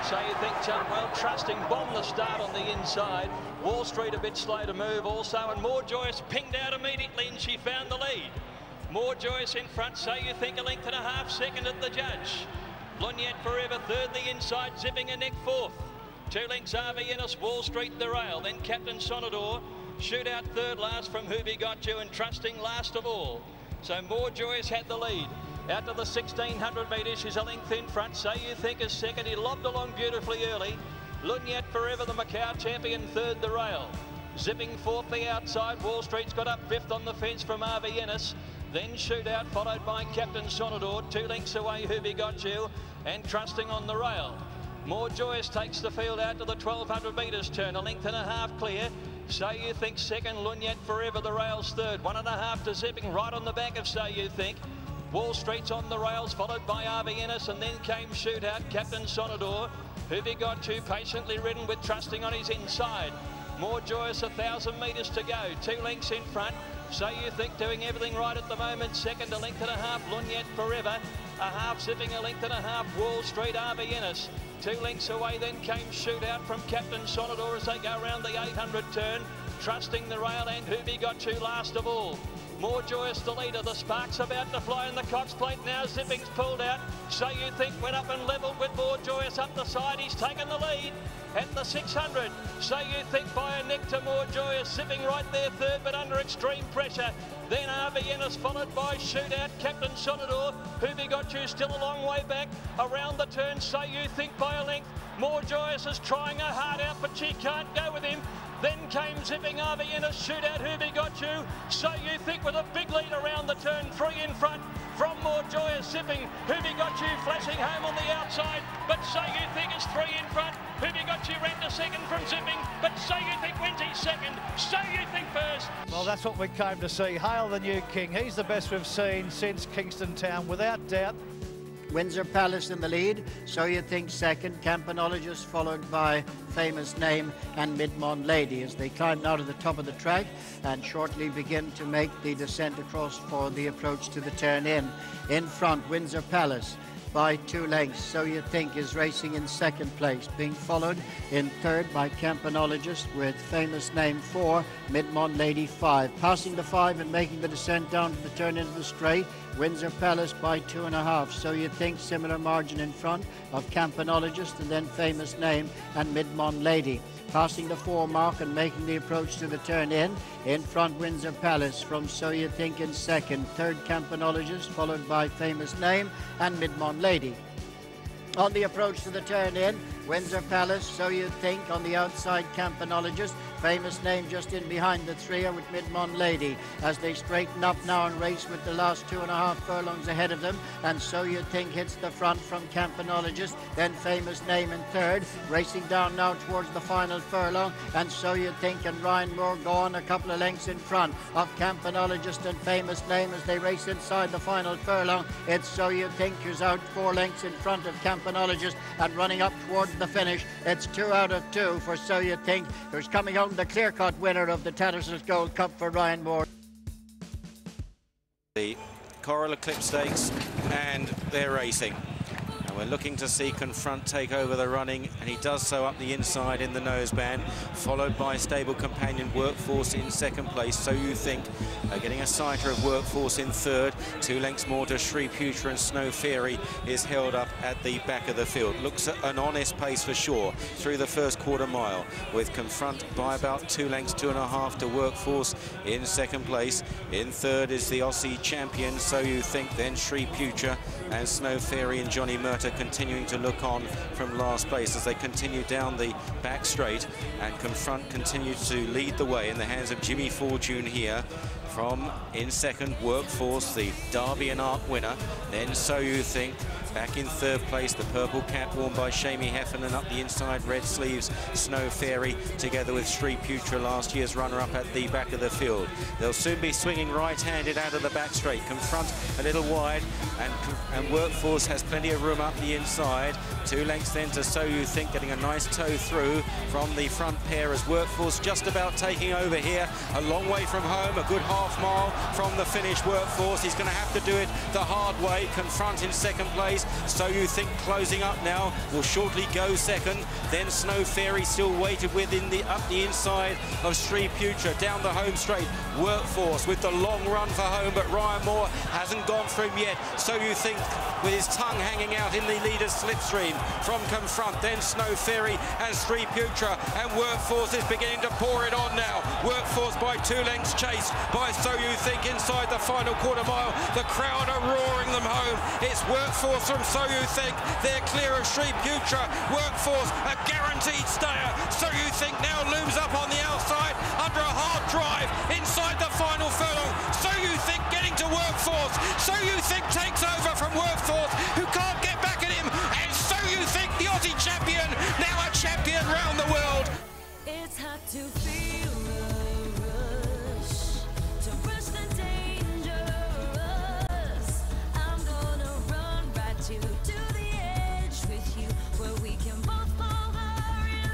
So You Think jumped well. Trusting bombed the start on the inside. Wall Street a bit slow to move also, and More Joyous pinged out immediately and she found the lead. More Joyous in front. So You Think a length and a half second at the judge. Luniette Forever third the inside, zipping a neck fourth. 2 lengths RV Innes, Wall Street the rail, then Captain Sonador. Shootout third last from Who Got You, and Trusting last of all. So More Joyous had the lead. Out to the 1600 metres, she's a length in front. So You Think is second. He lobbed along beautifully early. Luniette Forever, the Macau champion, third the rail. Zipping fourth the outside. Wall Street's got up fifth on the fence from RV Innes. Then Shootout, followed by Captain Sonador. 2 lengths away, Who Got You, and Trusting on the rail. More Joyous takes the field out to the 1200 metres turn. A length and a half clear. So You Think second. Luniette Forever, the rails third. 1.5 to Zipping right on the back of So You Think. Wall Street's on the rails, followed by RV Innes, and then came Shootout, Captain Sonador. Who Got You, patiently ridden with Trusting on his inside. More Joyous, 1,000 metres to go. 2 lengths in front. So You Think doing everything right at the moment. Second, a length and a half. Luniette Forever. A half Zipping, a length and a half. Wall Street, RV Innes. 2 lengths away, then came Shootout from Captain Sonador as they go around the 800 turn. Trusting the rail, and Who Got You last of all. More Joyous the leader. The sparks about to fly in the Cox Plate now. Zipping's pulled out. So You Think went up and levelled with More Joyous up the side. He's taken the lead at the 600. So You Think by a neck to More Joyous. Zipping right there third, but under extreme pressure. Then RV Innes, followed by Shootout, Captain Sonador. Who Got You still a long way back around the turn. So You Think by a length. More Joyous is trying her heart out, but she can't go with him. Then came Zipping, RV Innes, Shootout, Who Got You. So You Think with a big lead around the turn, 3 in front from More Joyous. Zipping, Who Got You flashing home on the outside, but So You Think is 3 in front. Who Got You ran to second from Zipping, but So You Think wins his second. So You Think first. Well, that's what we came to see. Hail the new king. He's the best we've seen since Kingston Town, without doubt. Windsor Palace in the lead, So You Think second, Campanologist followed by Famous Name and Midmont Lady as they climb now to the top of the track and shortly begin to make the descent across for the approach to the turn in. In front, Windsor Palace by 2 lengths. So You Think is racing in second place, being followed in third by Campanologist with Famous Name 4, Midmont Lady 5. Passing the 5 and making the descent down to the turn into the straight, Windsor Palace by 2.5. So You Think similar margin in front of Campanologist, and then Famous Name and Midmont Lady. Passing the 4 mark and making the approach to the turn in front Windsor Palace from So You Think in second. Third Campanologist, followed by Famous Name and Midmont Lady. On the approach to the turn in, Windsor Palace, So You Think on the outside, Campanologist. Famous Name just in behind the 3 with Midmont Lady as they straighten up now and race with the last 2.5 furlongs ahead of them. And So You Think hits the front from Campanologist, then Famous Name in third, racing down now towards the final furlong. And So You Think and Ryan Moore go on a couple of lengths in front of Campanologist and Famous Name as they race inside the final furlong. It's So You Think who's out 4 lengths in front of Campanologist and running up towards the finish. It's 2 out of 2 for So You Think, who's coming home the clear-cut winner of the Tattersalls Gold Cup for Ryan Moore. The Coral Eclipse Stakes, and they're racing. And we're looking to see Confront take over the running, and he does so up the inside in the noseband, followed by stable companion Workforce in second place. So You Think getting a sighter of Workforce in third. 2 lengths more to Shri Putra, and Snow Fairy is held up at the back of the field. Looks at an honest pace for sure through the first quarter mile, with Confront by about 2 lengths, 2.5 to Workforce in second place. In third is the Aussie champion So You Think, then Shri Putra and Snow Fairy and Johnny Murtagh continuing to look on from last place as they continue down the back straight, and Confront continues to lead the way in the hands of Jimmy Fortune here. From in second, Workforce, the Derby and Arc winner. Then So You Think back in third place, the purple cap worn by Shamie Heffernan. Up the inside, red sleeves, Snow Fairy, together with Shri Putra, last year's runner-up at the back of the field. They'll soon be swinging right-handed out of the back straight. Confront a little wide, and Workforce has plenty of room up the inside. 2 lengths then to So You Think, getting a nice toe through from the front pair as Workforce just about taking over here. A long way from home, a good half mile from the finish. Workforce, he's going to have to do it the hard way. Confront in second place. race. So You Think closing up now, will shortly go second. Then Snow Fairy still waited up the inside of Sri Putra down the home straight. Workforce with the long run for home, but Ryan Moore hasn't gone for him yet. So You Think with his tongue hanging out in the leader's slipstream from Confront, then Snow Fairy and Sri Putra, and Workforce is beginning to pour it on now. Workforce by 2 lengths chased by So You Think inside the final quarter mile. The crowd are roaring them home. It's Workforce from So You Think. They're clear of Sri Putra. Workforce, a guaranteed stayer. So You Think now looms up on the outside under a hard drive inside the final furlong. So You Think getting to Workforce. So You Think takes over from Workforce, who can't get back at him. And So You Think, the Aussie champion, now a champion round the world. It's hard to feel the rush, to rush the dangerous. I'm gonna run right to the edge with you, where we can both fall in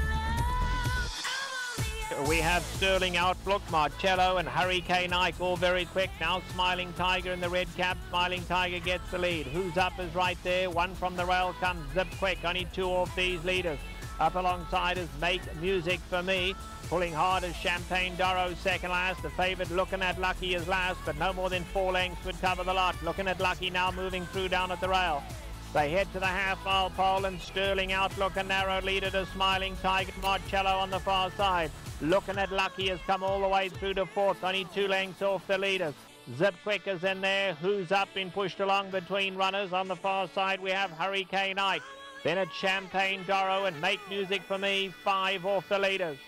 love. We have Sterling Outlook, Marcello and Hurricane Ike all very quick. Now Smiling Tiger in the red cap. Smiling Tiger gets the lead. Who's Up is right there. One from the rail comes Zip Quick. Only 2 off these leaders. Up alongside is Make Music for Me. Pulling hard as Champagne Doro second last. The favourite Looking at Lucky is last, but no more than 4 lengths would cover the lot. Looking at Lucky now moving through down at the rail. They head to the half-mile pole, and Sterling Outlook, a narrow leader to Smiling Tiger. Marcello on the far side. Looking at Lucky has come all the way through to 4th, only 2 lengths off the leaders. Zip Quick is in there. Who's Up been pushed along between runners. On the far side we have Hurricane Ike. Then it's Champagne Doro and Make Music for Me, 5 off the leaders.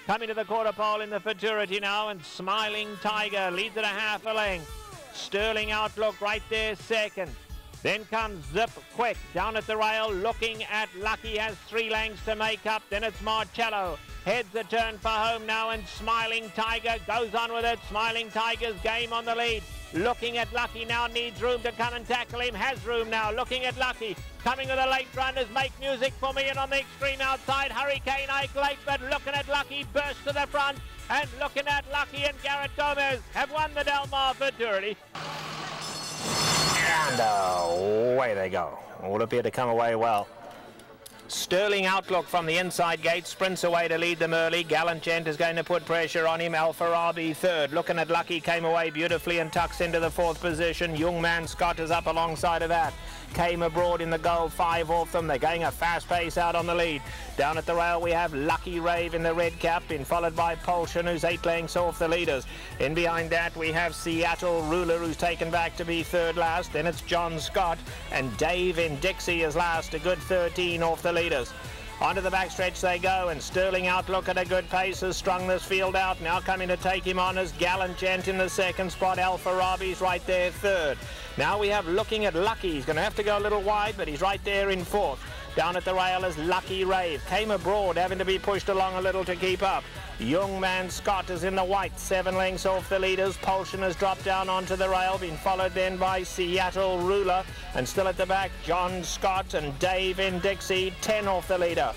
Coming to the quarter pole in the futurity now, and Smiling Tiger leads at a half a length. Sterling Outlook right there second. Then comes Zip Quick down at the rail. Looking at Lucky has 3 lengths to make up. Then it's Marcello. Heads a turn for home now, and Smiling Tiger goes on with it. Smiling Tiger's game on the lead. Looking at Lucky now, needs room to come and tackle him. Has room now. Looking at Lucky. Coming with a late run is Make Music for Me, and on the extreme outside, Hurricane Ike late, but Looking at Lucky burst to the front. And Looking at Lucky and Garrett Gomez have won the Del Mar Futurity. And away they go. All appear to come away well. Sterling Outlook from the inside gate sprints away to lead them early. Gallant Gent is going to put pressure on him. Alfarabi third. Looking at Lucky came away beautifully and tucks into the 4th position. Young Man Scott is up alongside of that. Came Abroad in the goal, 5 off them. They're going a fast pace out on the lead. Down at the rail we have Lucky Rave in the red cap, been followed by Polshan, who's 8 lengths off the leaders. In behind that we have Seattle Ruler, who's taken back to be 3rd last. Then it's John Scott, and Dave in Dixie is last, a good 13 off the leaders. Onto the backstretch they go, and Sterling Outlook at a good pace has strung this field out. Now coming to take him on is Gallant Gent in the 2nd spot. Alfarabi's right there 3rd. Now we have Looking at Lucky. He's going to have to go a little wide, but he's right there in 4th. Down at the rail is Lucky Rave. Came Abroad, having to be pushed along a little to keep up. Young Man Scott is in the white, 7 lengths off the leaders. Polshan has dropped down onto the rail, been followed then by Seattle Ruler. And still at the back, John Scott and Dave in Dixie, 10 off the leader.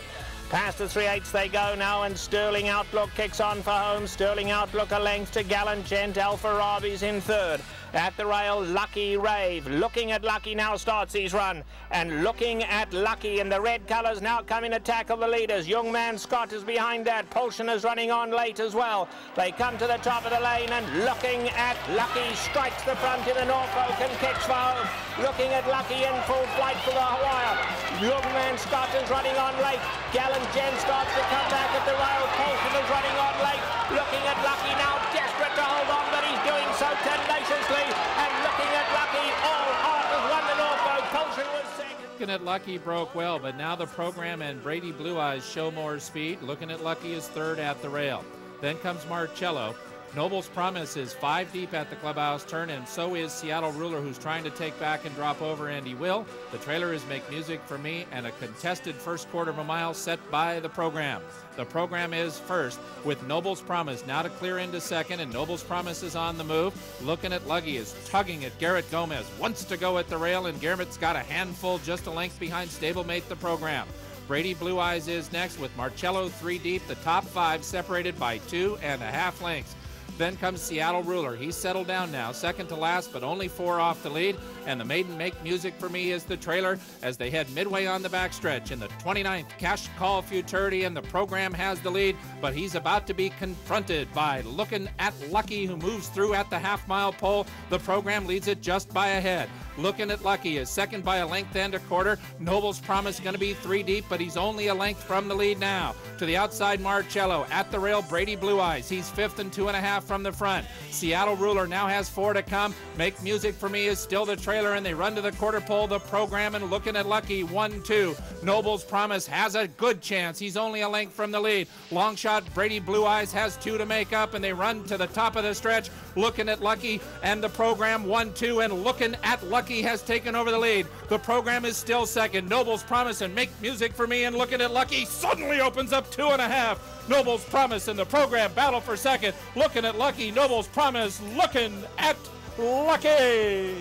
Past the 3/8 they go now, and Sterling Outlook kicks on for home. Sterling Outlook a length to Gallant Gent. Alfarabi's in 3rd. At the rail, Lucky Rave. Looking at Lucky now starts his run. And Looking at Lucky in the red colours now coming to tackle the leaders. Young Man Scott is behind that. Polshan is running on late as well. They come to the top of the lane, and Looking at Lucky strikes the front in the Norfolk and kicks for home. Looking at Lucky in full flight for the wire. Young Man Scott is running on late. Gallant Gent starts to come back at the rail. Polshan is running on late. Looking at Lucky now, desperate to hold on, but he's doing so tenaciously. And Looking at Lucky, all heart has won the Norfolk. Polshan was second. Looking at Lucky broke well, but now the program and Brady Blue Eyes show more speed. Looking at Lucky is 3rd at the rail. Then comes Marcello. Noble's Promise is 5 deep at the clubhouse turn, and so is Seattle Ruler, who's trying to take back and drop over, and he will. The trailer is Make Music for Me, and a contested 1st quarter of a mile set by the program. The program is first, with Noble's Promise now to clear into 2nd, and Noble's Promise is on the move. Looking at Lucky is tugging at Garrett Gomez. Wants to go at the rail, and Garrett's got a handful just a length behind Stablemate the program. Brady Blue Eyes is next, with Marcello 3 deep, the top 5 separated by 2.5 lengths. Then comes Seattle Ruler. He's settled down now, second to last, but only 4 off the lead. And the maiden Make Music for Me is the trailer as they head midway on the backstretch. In the 29th Cash Call Futurity, and the program has the lead, but he's about to be confronted by Looking at Lucky, who moves through at the half-mile pole. The program leads it just by a head. Looking at Lucky is second by a length and a quarter. Noble's Promise going to be 3 deep, but he's only a length from the lead now. To the outside, Marcello. At the rail, Brady Blue Eyes. He's 5th and 2.5 from the front. Seattle Ruler now has 4 to come. Make Music for Me is still the trailer, and they run to the quarter pole. The program and Looking at Lucky, 1-2. Noble's Promise has a good chance. He's only a length from the lead. Long shot, Brady Blue Eyes has 2 to make up, and they run to the top of the stretch. Looking at Lucky and the program 1-2, and Looking at Lucky has taken over the lead. The program is still second. Noble's Promise and Make Music for Me and Looking at Lucky suddenly opens up 2.5. Noble's Promise and the program battle for second. Looking at Lucky, Noble's Promise, Looking at Lucky.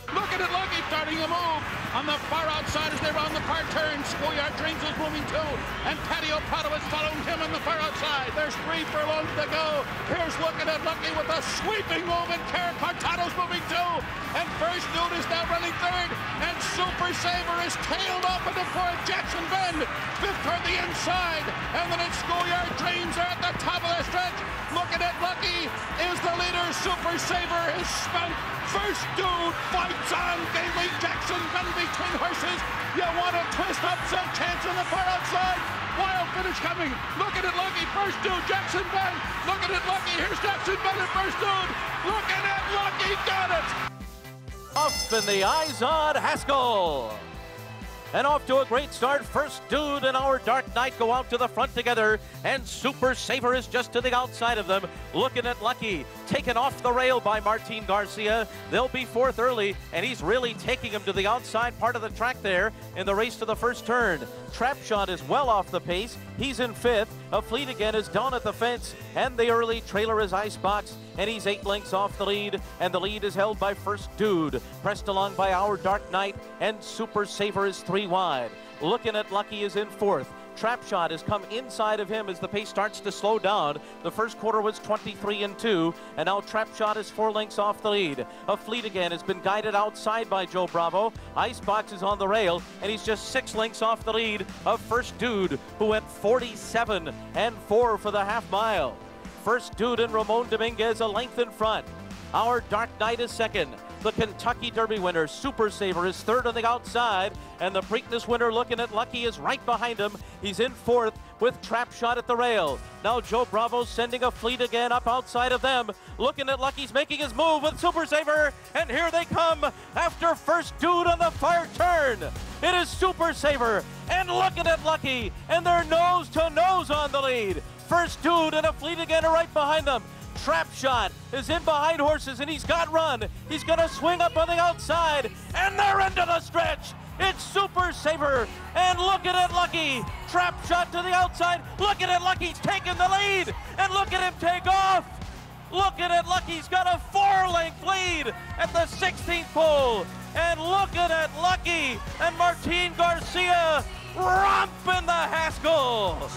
Looking at Lucky starting a move on the far outside as they round the car turn. Schoolyard Dreams is moving too, and Patio Prado is following him on the far outside. There's 3 furlongs to go. Here's Looking at Lucky with a sweeping move, and Karen Cortado's moving too. And First Dude is now running third, and Super Saver is tailed up into 4th. Jackson Bend 5th toward the inside, and then it's Schoolyard Dreams are at the top of the stretch. Looking at Lucky is the leader. Super Saver is spent. First Dude fights on gaily. Jackson Bend between horses. You want a twist upset chance on the far outside. Wild finish coming. Looking at Lucky. First Dude. Jackson Bend. Looking at Lucky. Here's Jackson Bend and First Dude. Looking at Lucky. Got it. Up in the eyes on Haskell. And off to a great start. First Dude and Our Dark Knight go out to the front together, and Super Saver is just to the outside of them. Looking at Lucky, taken off the rail by Martin Garcia. They'll be 4th early, and he's really taking him to the outside part of the track there in the race to the first turn. Trapshot is well off the pace. He's in 5th. A Fleet Again is down at the fence, and the early trailer is Icebox, and he's 8 lengths off the lead, and the lead is held by First Dude, pressed along by Our Dark Knight, and Super Saver is 3 wide. Looking at Lucky is in 4th. Trapshot has come inside of him as the pace starts to slow down. The first quarter was 23-2, and now Trapshot is 4 lengths off the lead. A Fleet Again has been guided outside by Joe Bravo. Icebox is on the rail, and he's just 6 lengths off the lead of First Dude, who went 47-4 for the half mile. First Dude and Ramon Dominguez a length in front. Our Dark Knight is second. The Kentucky Derby winner, Super Saver, is 3rd on the outside, and the Preakness winner, Looking at Lucky, is right behind him. He's in 4th with Trapshot at the rail. Now Joe Bravo sending a Fleet Again up outside of them. Looking at Lucky's making his move with Super Saver, and here they come after First Dude on the far turn. It is Super Saver and Looking at Lucky, and they're nose to nose on the lead. First Dude and a Fleet Again are right behind them. Trapshot is in behind horses, and he's got run. He's going to swing up on the outside, and they're into the stretch. It's Super Saver and Looking at Lucky. Trapshot to the outside. Looking at Lucky's taking the lead, and look at him take off. Looking at Lucky's got a 4-length lead at the 16th pole. And Looking at Lucky and Martin Garcia romp in the Haskell.